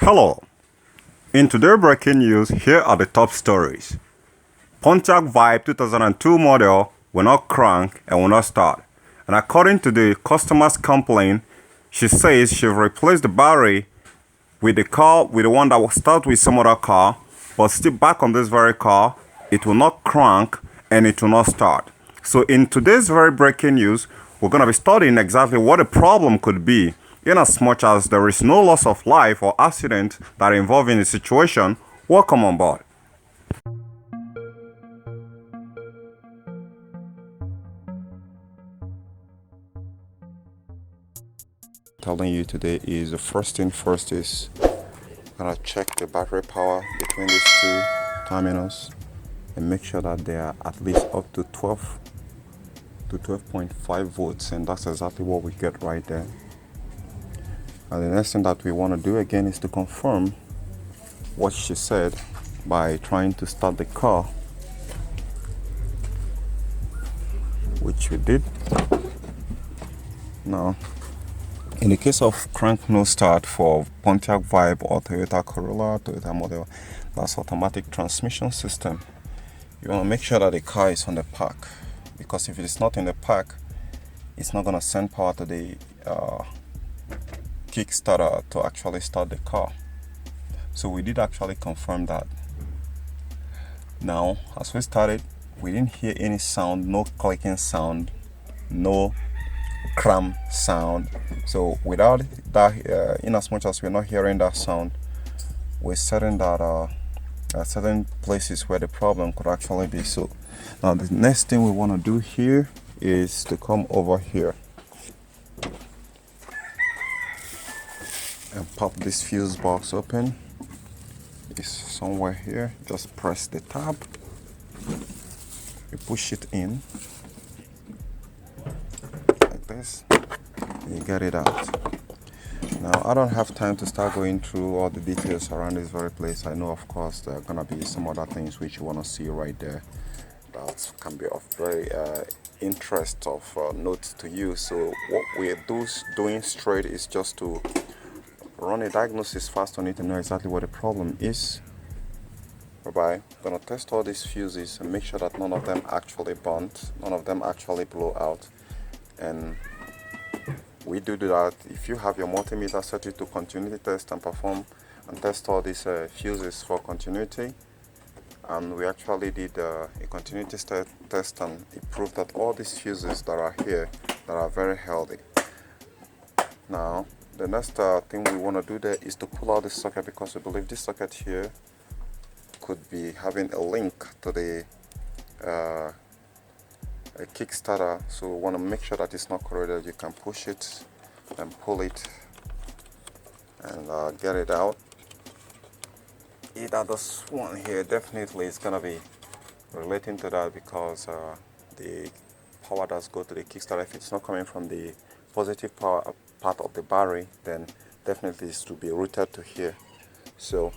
Hello. In today's breaking news, here are the top stories. Pontiac Vibe 2002 model will not crank and will not start. And according to the customer's complaint, she says she replaced the battery with the one that will start with some other car, but still back on this very car, it will not crank and it will not start. So in today's very breaking news, we're going to be studying exactly what the problem could be, in as much as there is no loss of life or accident that involve in the situation. Welcome on board. Telling you today is the first thing first is gonna check the battery power between these two terminals and make sure that they are at least up to 12 to 12.5 volts, and that's exactly what we get right there. And the next thing that we want to do again is to confirm what she said by trying to start the car, which we did. Now, in the case of crank no start for Pontiac Vibe or Toyota Corolla, Toyota model, that's automatic transmission system. You want to make sure that the car is on the park, because if it is not in the park, it's not going to send power to the Kickstarter to actually start the car. So we did actually confirm that. Now, as we started, we didn't hear any sound, no clicking sound, no cram sound. So without that, in as much as we're not hearing that sound, we're certain that certain places where the problem could actually be. So now the next thing we want to do here is to come over here and pop this fuse box open. It's somewhere here. Just press the tab, you push it in like this, and you get it out. Now, I don't have time to start going through all the details around this very place. I know, of course, there are gonna be some other things which you want to see right there that can be of very interest of note to you. So what we're doing straight is just to run a diagnosis fast on it and know exactly what the problem is. Whereby I'm gonna test all these fuses and make sure that none of them actually burnt, none of them actually blow out. And we do that. If you have your multimeter, set it to continuity test and perform and test all these fuses for continuity. And we actually did a continuity test, and it proved that all these fuses that are here that are very healthy. Now, the next thing we want to do there is to pull out this socket, because we believe this socket here could be having a link to the a Kickstarter. So we want to make sure that it's not corroded. You can push it and pull it and get it out. Either this one here definitely is going to be relating to that, because the power does go to the Kickstarter. If it's not coming from the positive power part of the battery, then definitely it's to be routed to here. So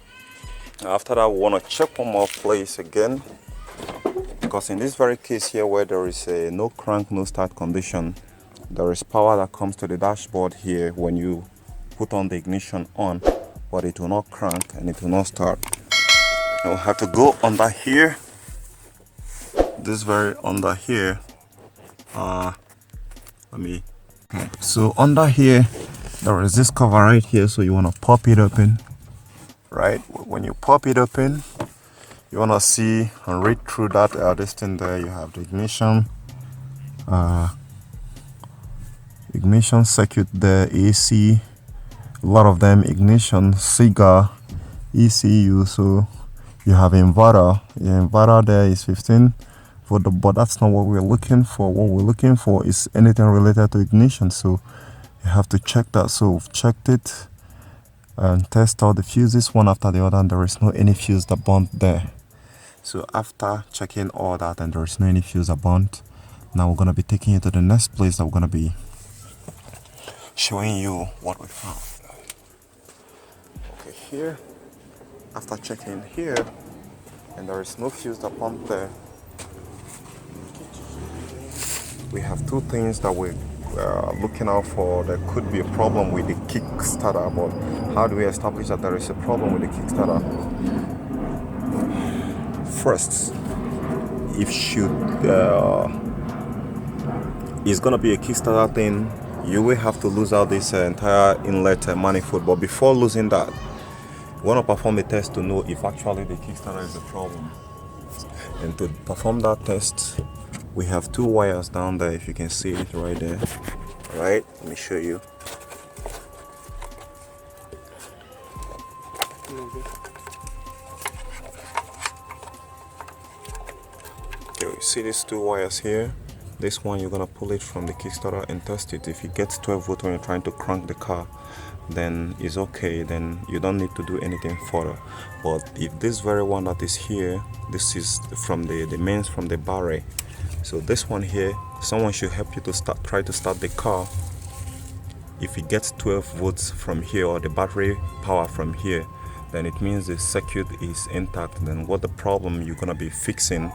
after that, we want to check one more place again, because in this very case here where there is a no crank no start condition, there is power that comes to the dashboard here when you put on the ignition on, but it will not crank and it will not start. And we'll have to go under here, this very under here. So under here there is this cover right here, so you want to pop it open. Right, when you pop it open, you want to see and read through that this thing there. You have the ignition circuit there, AC, a lot of them, ignition, cigar, ECU. So you have inverter. The inverter there is 15 volt, but that's not what we're looking for. What we're looking for is anything related to ignition, so you have to check that. So we've checked it and test all the fuses one after the other, and there is no any fuse that burnt there. So after checking all that and there is no any fuse that burnt, now we're going to be taking you to the next place that we're going to be showing you what we found. Okay, here, after checking here and there is no fuse that burnt there, we have two things that we're looking out for there could be a problem with the Kickstarter. But how do we establish that there is a problem with the Kickstarter? First, if it's gonna be a Kickstarter thing, you will have to lose out this entire inlet manifold. But before losing that, we want to perform a test to know if actually the Kickstarter is a problem. And to perform that test, we have two wires down there, if you can see it right there. Right, let me show you. Okay, you see these two wires here? This one, you're gonna pull it from the Kickstarter and test it. If it gets 12 volts when you're trying to crank the car, then it's okay, then you don't need to do anything further. But if this very one that is here, this is from the mains from the battery. So this one here, someone should help you to try to start the car. If it gets 12 volts from here, or the battery power from here, then it means the circuit is intact. Then what the problem you're gonna be fixing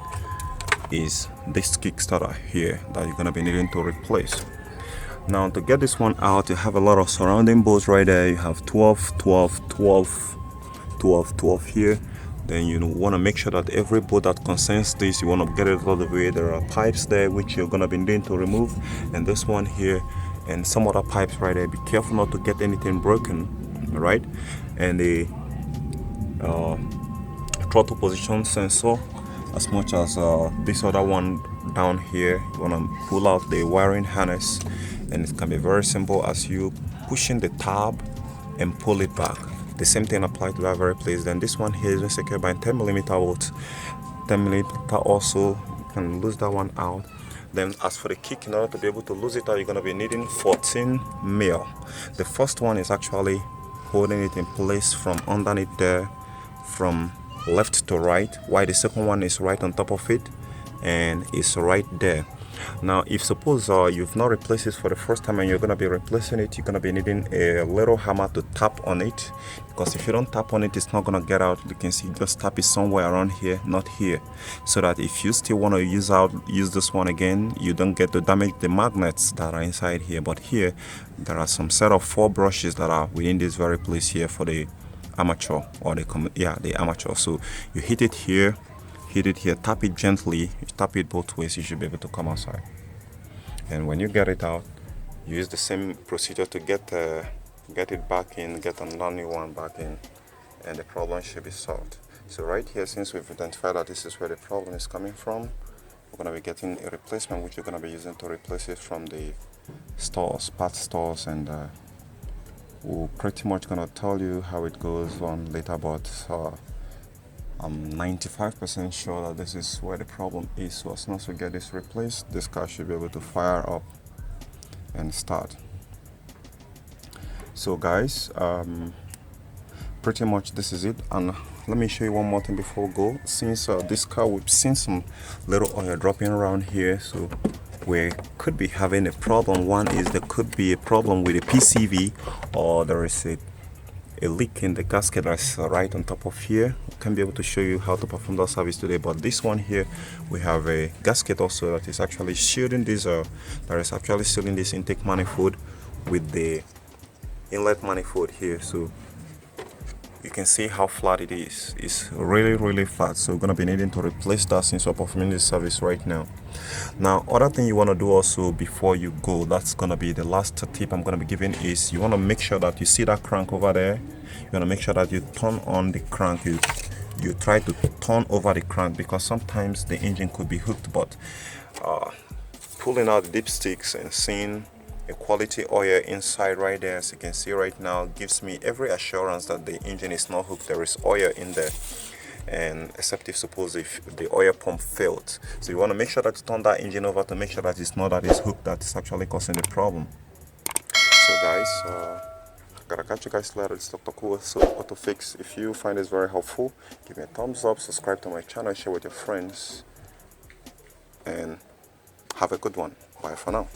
is this Kickstarter here that you're gonna be needing to replace. Now to get this one out, you have a lot of surrounding bolts right there. You have 12, 12, 12, 12, 12 here. Then you want to make sure that every bolt that concerns this, you want to get it all the way. There are pipes there which you're gonna be needing to remove, and this one here, and some other pipes right there. Be careful not to get anything broken, right? And the throttle position sensor, as much as this other one down here. You want to pull out the wiring harness, and it can be very simple as you pushing the tab and pull it back. The same thing applies to that very place. Then this one here is secured by 10mm bolts. 10mm also, you can lose that one out. Then as for the kick, in order to be able to lose it out, you're going to be needing 14mm. The first one is actually holding it in place from underneath there, from left to right, while the second one is right on top of it and it's right there. Now if suppose you've not replaced it for the first time and you're going to be replacing it, you're going to be needing a little hammer to tap on it, because if you don't tap on it, it's not going to get out. You can see, just tap it somewhere around here, not here, so that if you still want to use this one again, you don't get to damage the magnets that are inside here. But here there are some set of 4 brushes that are within this very place here for the amateur, or the amateur. So you hit it here, tap it gently, you tap it both ways, you should be able to come outside. And when you get it out, you use the same procedure to get it back in, get another new one back in, and the problem should be solved. So right here, since we've identified that this is where the problem is coming from, we're going to be getting a replacement which you're going to be using to replace it from the stores, parts stores, and we're pretty much going to tell you how it goes on later. But I'm 95% sure that this is where the problem is. So as soon as we get this replaced, this car should be able to fire up and start. So guys, pretty much this is it. And let me show you one more thing before we go. Since this car, we've seen some little oil dropping around here, so we could be having a problem. One is there could be a problem with the PCV, or there is a leak in the gasket that's right on top of here. I can't be able to show you how to perform that service today, but this one here, we have a gasket also that is actually shielding this, that is actually sealing this intake manifold with the inlet manifold here. So you can see how flat it is. It's really flat, so we're going to be needing to replace that since we're performing this service right now. Now, other thing you want to do also before you go, that's going to be the last tip I'm going to be giving, is you want to make sure that you see that crank over there. You want to make sure that you turn on the crank. You try to turn over the crank, because sometimes the engine could be hooked. But pulling out the dipsticks and seeing a quality oil inside right there, as you can see right now, gives me every assurance that the engine is not hooked. There is oil in there, and except if the oil pump failed. So you want to make sure that you turn that engine over to make sure that it's not that it's hooked that is actually causing the problem. So guys, gotta catch you guys later. It's Dr. Cool Auto Fix. If you find this very helpful, give me a thumbs up, subscribe to my channel, share with your friends, and have a good one. Bye for now.